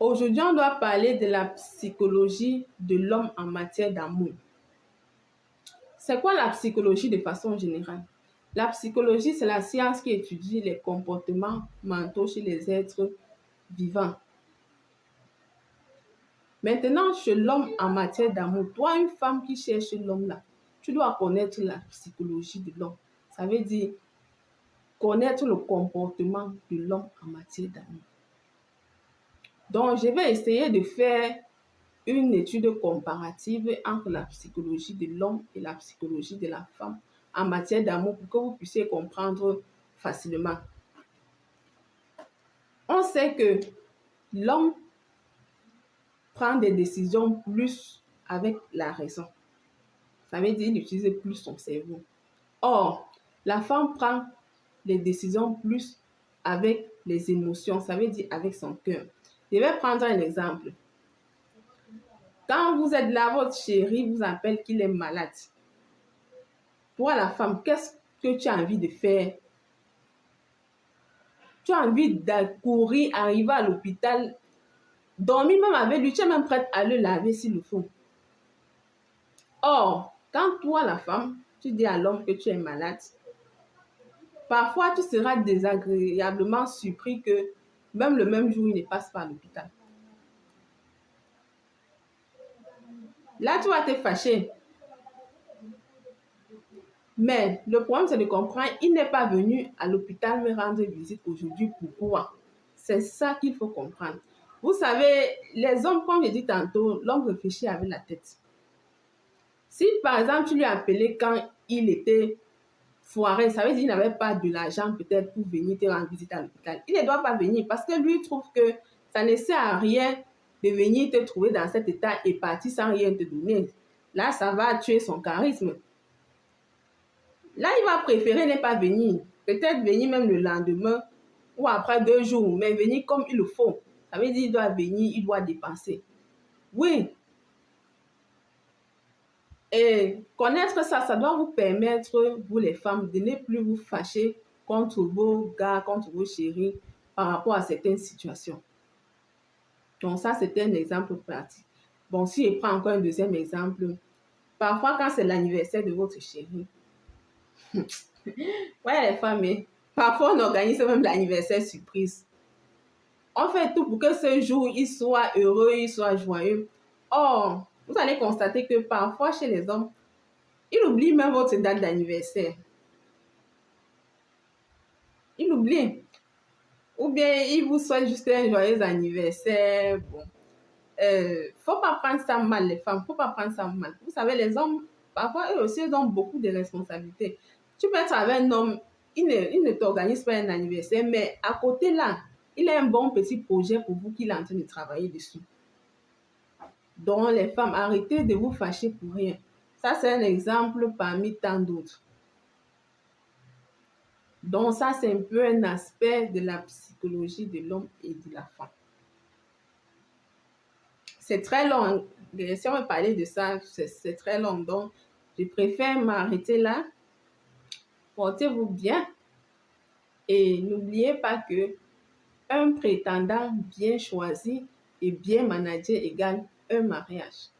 Aujourd'hui, on doit parler de la psychologie de l'homme en matière d'amour. C'est quoi la psychologie de façon générale? La psychologie, c'est la science qui étudie les comportements mentaux chez les êtres vivants. Maintenant, chez l'homme en matière d'amour, toi, une femme qui cherche l'homme là, tu dois connaître la psychologie de l'homme. Ça veut dire connaître le comportement de l'homme en matière d'amour. Donc, je vais essayer de faire une étude comparative entre la psychologie de l'homme et la psychologie de la femme en matière d'amour pour que vous puissiez comprendre facilement. On sait que l'homme prend des décisions plus avec la raison. Ça veut dire qu'il utilise plus son cerveau. Or, la femme prend les décisions plus avec les émotions, ça veut dire avec son cœur. Je vais prendre un exemple. Quand vous êtes là, votre chéri vous appelle qu'il est malade. Pour la femme, qu'est-ce que tu as envie de faire? Tu as envie de courir, arriver à l'hôpital, dormir même avec lui, tu es même prête à le laver s'il le faut. Or, quand toi, la femme, tu dis à l'homme que tu es malade, parfois tu seras désagréablement surpris que même le même jour, il ne passe pas à l'hôpital. Là, tu vas te fâcher. Mais le problème, c'est de comprendre, il n'est pas venu à l'hôpital me rendre visite aujourd'hui. Pourquoi? C'est ça qu'il faut comprendre. Vous savez, les hommes, comme je dis tantôt, l'homme réfléchit avec la tête. Si, par exemple, tu lui as appelé quand il était foiré, ça veut dire qu'il n'avait pas de l'argent peut-être pour venir te rendre visite à l'hôpital. Il ne doit pas venir parce que lui trouve que ça ne sert à rien de venir te trouver dans cet état et partir sans rien te donner. Là, ça va tuer son charisme. Là, il va préférer ne pas venir. Peut-être venir même le lendemain ou après 2 jours, mais venir comme il le faut. Ça veut dire qu'il doit venir, il doit dépenser. Oui. Et connaître ça, ça doit vous permettre, vous les femmes, de ne plus vous fâcher contre vos gars, contre vos chéris par rapport à certaines situations. Donc ça, c'était un exemple pratique. Bon, si je prends encore un deuxième exemple, parfois quand c'est l'anniversaire de votre chéri, ouais les femmes, parfois on organise même l'anniversaire surprise. On fait tout pour que ce jour, il soit heureux, il soit joyeux. Or, vous allez constater que parfois chez les hommes, ils oublient même votre date d'anniversaire. Ils l'oublient. Ou bien, ils vous souhaitent juste un joyeux anniversaire. Bon. Faut pas prendre ça mal, les femmes. Faut pas prendre ça mal. Vous savez, les hommes, parfois, eux aussi, ils ont beaucoup de responsabilités. Tu peux être avec un homme, il ne t'organise pas un anniversaire, mais à côté là, il a un bon petit projet pour vous qu'il est en train de travailler dessus. Donc, les femmes, arrêtez de vous fâcher pour rien. Ça, c'est un exemple parmi tant d'autres. Donc, ça, c'est un peu un aspect de la psychologie de l'homme et de la femme. C'est très long. Si on veut parler de ça, c'est très long. Donc, je préfère m'arrêter là. Portez-vous bien. Et n'oubliez pas que un prétendant bien choisi et bien managé égale un mariage.